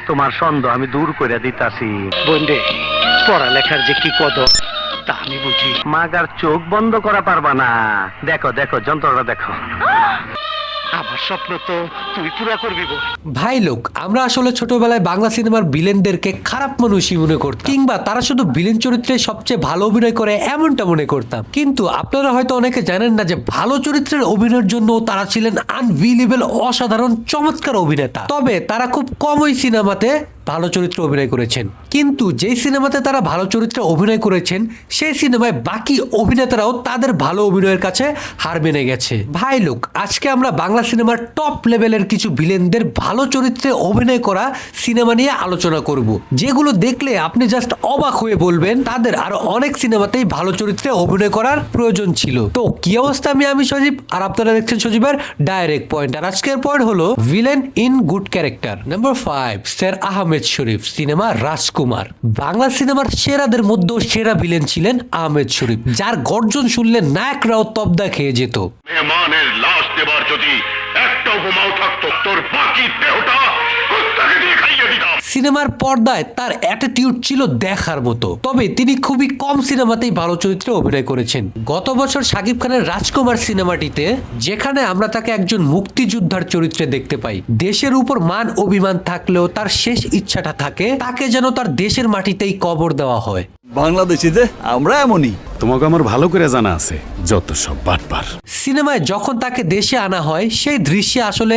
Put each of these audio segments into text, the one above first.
তোমার সন্দেহ আমি দূর করে দিতাছি। বন্ধে পড়ালেখার যে কি কদর তা আমি বুঝি। মাগার চোখ বন্ধ করা পারবা না। দেখো দেখো যন্ত্রটা দেখো। আমার স্বপ্ন তো তুই পুরা করবি বল। ভাই লোক, আমরা আসলে ছোটবেলায় বাংলা সিনেমার ভিলেনদেরকে খারাপ মানুষই মনে করতাম, কিংবা তারা শুধু ভিলেন চরিত্রে সবচেয়ে ভালো অভিনয় করে এমনটা মনে করতাম। কিন্তু আপনারা হয়তো অনেকে জানেন না যে ভালো চরিত্রের অভিনয়ের জন্য তারা ছিলেন আনবিলিভেবল, অসাধারণ, চমৎকার অভিনেতা। তবে তারা খুব কমই সিনেমাতে ভালো চরিত্রে অভিনয় করেছেন, কিন্তু যেই সিনেমাতে তারা ভালো চরিত্রে অভিনয় করেছেন সেই সিনেমায় বাকি অভিনেতারাও তাদের ভালো অভিনয়ের কাছে হার মেনে গেছে। ভাই লোক, আজকে আমরা বাংলা সিনেমার টপ লেভেলের কিছু ভিলেনদের ভালো চরিত্রে অভিনয় করা সিনেমা নিয়ে আলোচনা করব, যেগুলো দেখলে আপনি জাস্ট অবাক হয়ে বলবেন তাদের আরো অনেক সিনেমাতেই ভালো চরিত্রে অভিনয় করার প্রয়োজন ছিল। তো কি অবস্থা, আমি সজীব, আর আপনারা দেখছেন সজীবের ডাইরেক্ট পয়েন্ট। আর আজকের পয়েন্ট হলো villain in good character. Number 5, sir Ahmed Sharif, cinema Rajkumar. Bangla সিনেমার সেরাদের মধ্যেও সেরা ভিলেন ছিলেন আহমেদ শরীফ, যার গর্জন শুনলে নায়করাও তবদা খেয়ে যেত। মেহমানের লাশ দেবার যদি একটা উপমাও থাকতো, তোর বাকি দেহটা কুত্তাকে দিয়ে খাইয়ে দিতাম। সিনেমার পর্দায় তার অ্যাটিটিউড ছিল দেখার মতো, তবে তিনি খুবই কম সিনেমাতেই ভালো চরিত্রে অভিনয় করেছেন। গত বছর শাকিব খানের রাজকুমার সিনেমাটিতে, যেখানে আমরা তাকে একজন মুক্তিযোদ্ধার চরিত্রে দেখতে পাই, দেশের উপর মান অভিমান থাকলেও তার শেষ ইচ্ছাটা থাকে তাকে যেন তার দেশের মাটিতেই কবর দেওয়া হয়। বাংলাদেশি যে আমরা এমনই। তোমাকে আমার ভালো করে জানা আছে, যত সব বাটপার। সিনেমায় যখন তাকে দেশে আনা হয় সেই দৃশ্যে আসলে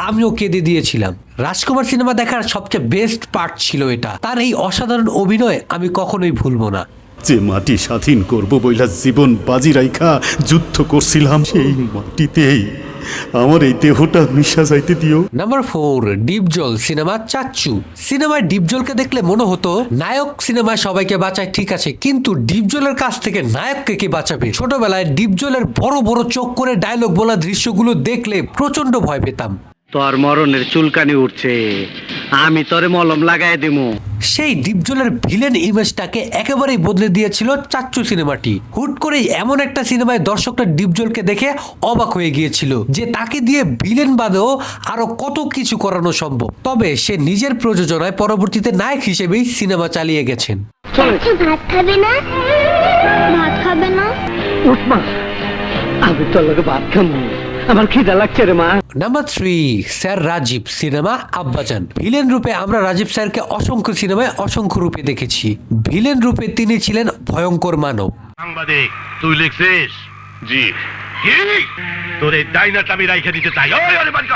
আমিও কেঁদে দিয়েছিলাম। রাজকুমার সিনেমা দেখার সবচেয়ে বেস্ট পার্ট ছিল এটা। তার এই অসাধারণ অভিনয় আমি কখনোই ভুলবো না। যে মাটি স্বাধীন করব বইলা জীবন বাজি রাইখা যুদ্ধ করছিলাম, সেই মাটিতেই আমার এই দেহটা মিশা যাইতে দিও। নাম্বার 4, ডিপজল, সিনেমা চাচ্চু। সিনেমায় ডিপজলকে দেখলে মনে হতো নায়ক সিনেমায় সবাইকে বাঁচায়, ঠিক আছে, কিন্তু ডিপজলের কাছ থেকে নায়ককে কে বাঁচাবে? ছোটবেলায় ডিপজলের বড় বড় চোখ করে ডায়লগ বলা দৃশ্যগুলো দেখলে প্রচন্ড ভয় পেতাম। তোর মরণের চুলকানি উঠছে, আমি তোরে মলম লাগাই দিমু। সেই ডিপজলের ভিলেন ইমেজটাকে একেবারেই বদলে দিয়েছিল চাচ্চু সিনেমাটি। হুট করেই এমন একটা সিনেমায় দর্শকরা ডিপজলকে দেখে অবাক হয়ে গিয়েছিল যে তাকে দিয়ে ভিলেন বাদেও আরো কত কিছু করানো সম্ভব। তবে সে নিজের প্রযোজনায় পরবর্তীতে নায়ক হিসেবেই সিনেমা চালিয়ে গেছেন। ভাত খাবে না? ভাত খাবে না? উঠ মা, আমি তোর লগে ভাত খাবো, আমার খিদা লাগছে রে মা। নাম্বার 3, স্যার রাজীব, সিনেমা আব্বাজান। ভিলেন রূপে আমরা রাজীব স্যারকে অসংখ্য সিনেমায় অসংখ্য রূপে দেখেছি। ভিলেন রূপে তিনি ছিলেন ভয়ঙ্কর মানব। সাংবাদিক, তুই লিখছিস? জি। কি? তোর এই ডাইনাটা আমি রাইখে দিতে চাই। ওই আরে বাড়ি।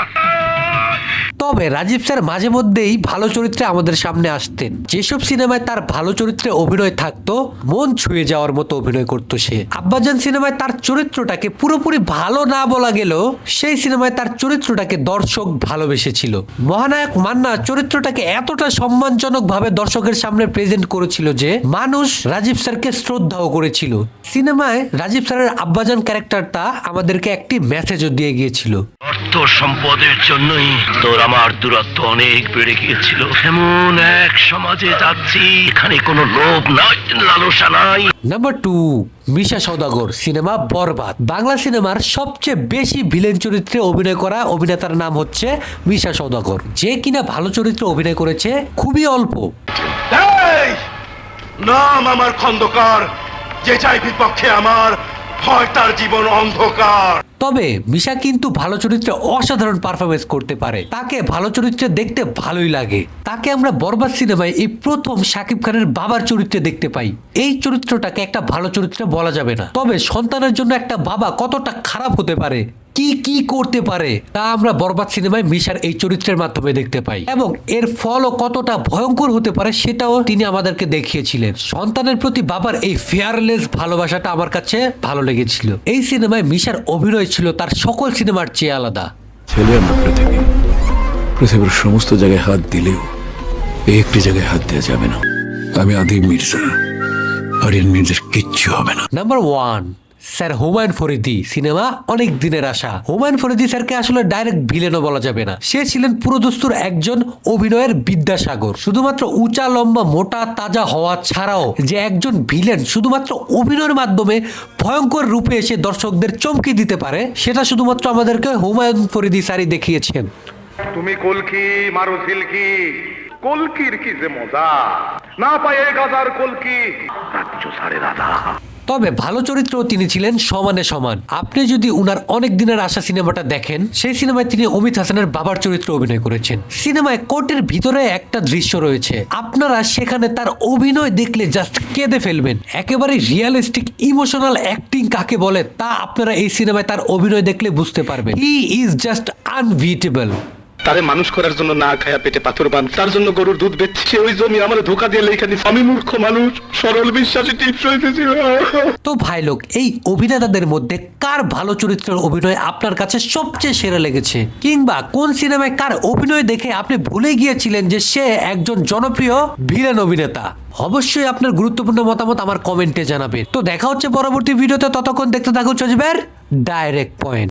তবে রাজীব স্যার মাঝে মধ্যেই ভালো চরিত্রে আমাদের সামনে আসতেন। যেসব সিনেমায় তার ভালো চরিত্রে অভিনয় থাকতো, মন ছুঁয়ে যাওয়ার মতো অভিনয় করতো সে। আব্বাজান সিনেমায় তার চরিত্রটাকে পুরোপুরি ভালো না বলা গেলেও সেই সিনেমায় তার চরিত্রটাকে দর্শক ভালোবেসেছিল। মহানায়ক মান্না চরিত্রটাকে এতটা সম্মানজনক ভাবে দর্শকের সামনে প্রেজেন্ট করেছিল যে মানুষ রাজীব স্যারকে শ্রদ্ধাও করেছিল। সিনেমায় রাজীব স্যারের আব্বাজান ক্যারেক্টারটা আমাদেরকে একটি মেসেজও দিয়ে গিয়েছিল। অর্থ সম্পদের জন্যই তোর আমার দূরত্ব অনেক বেড়ে গিয়েছিল। এমন এক সমাজে যাচ্ছি, এখানে কোনো লোভ নাই, লালসা নাই। নাম্বার 2, মিশা সওদাগর, সিনেমা বরবাদ। বাংলা সিনেমার সবচেয়ে বেশি ভিলেন চরিত্রে অভিনয় করা অভিনেতার নাম হচ্ছে মিশা সওদাগর, যে কিনা ভালো চরিত্রে অভিনয় করেছে খুবই অল্প। নাম আমার খন্দকার, যে চাই বিপক্ষে আমার হয় তার জীবন অন্ধকার। তবে মিশা কিন্তু ভালো চরিত্রে অসাধারণ পারফরমেন্স করতে পারে। তাকে ভালো চরিত্রে দেখতে ভালোই লাগে। তাকে আমরা বরবাদ সিনেমায় এই প্রথম শাকিব খানের বাবার চরিত্রে দেখতে পাই। এই চরিত্রটাকে একটা ভালো চরিত্রে বলা যাবে না, তবে সন্তানের জন্য একটা বাবা কতটা খারাপ হতে পারে, কি কি করতে পারে, তা আমরা বরবাদ সিনেমায় মিশার এই চরিত্রের মাধ্যমে দেখতে পাই, এবং এর ফলও কতটা ভয়ঙ্কর হতে পারে সেটাও তিনি আমাদেরকে দেখিয়েছিলেন। সন্তানের প্রতি বাবার এই ফেয়ারলেস ভালোবাসাটা আমার কাছে ভালো লেগেছিল। এই সিনেমায় মিশার অভিনয় ছিল তার সকল সিনেমার চেয়ে আলাদা। ছেলে আমরা পৃথিবীর সমস্ত জায়গায় হাত দিলেও এই একটি জায়গায় হাত দেওয়া যাবে না। আমি আদিম মির্জা, আরিয়ান মির্জার কিচ্ছু হবে না। Number 1, sir Humayun Faridi, cinema অনেক দিনের আশা। হুমায়ুন ফরিদি স্যারকে আসলে ডাইরেক্ট ভিলেনও বলা যাবে না। সে ছিলেন পুরোদস্তুর একজন অভিনয়ের বিদ্যাসাগর। শুধুমাত্র উঁচা লম্বা মোটা তাজা হওয়া ছাড়াও যে একজন ভিলেন শুধুমাত্র অভিনয়ের মাধ্যমে ভয়ঙ্কর রূপে এসে দর্শকদের চমকে দিতে পারে, সেটা শুধুমাত্র আমাদেরকে হুমায়ুন ফরিদি স্যারই দেখিয়েছেন। তুমি কলকি মারো সিলকি, কলকির কি যে মজা, না পায়ে গাজার কলকি রাজ্য ছাড়ে রাধা। তবে ভালো চরিত্রও তিনি ছিলেন সমানে সমান। আপনি যদি উনার অনেক দিনের আশা সিনেমাটা দেখেন, সেই সিনেমায় তিনি অমিত হাসানের বাবার চরিত্র অভিনয় করেছেন। সিনেমায় কোর্টের ভিতরে একটা দৃশ্য রয়েছে, আপনারা সেখানে তার অভিনয় দেখলে জাস্ট কেঁদে ফেলবেন। একেবারে রিয়েলিস্টিক ইমোশনাল অ্যাক্টিং কাকে বলে তা আপনারা এই সিনেমায় তার অভিনয় দেখলে বুঝতে পারবেন। He is just unbeatable. তারে মানুষ করার জন্য না খায়া পেটে পাথর বান, তার জন্য গরুর দুধ বেচছে, ওই জমি আমার ধোকা দিয়ে লেখা দিচ্ছে। আমি মূর্খ মানুষ, সরল বিশ্বাসী টিপস হইতেছিল। তো ভাই লোক, এই অভিনেতাদের মধ্যে কার ভালো চরিত্রের অভিনয় আপনার কাছে সবচেয়ে সেরা লেগেছে, কিংবা কোন সিনেমায় কার অভিনয় দেখে আপনি ভুলে গিয়েছিলেন যে সে একজন জনপ্রিয় ভিলেন অভিনেতা? অবশ্যই আপনার গুরুত্বপূর্ণ মতামত আমার কমেন্টে জানাবেন। তো দেখা হচ্ছে পরবর্তী ভিডিওতে, ততক্ষণ দেখতে থাকুন সজীবের ডাইরেক্ট পয়েন্ট।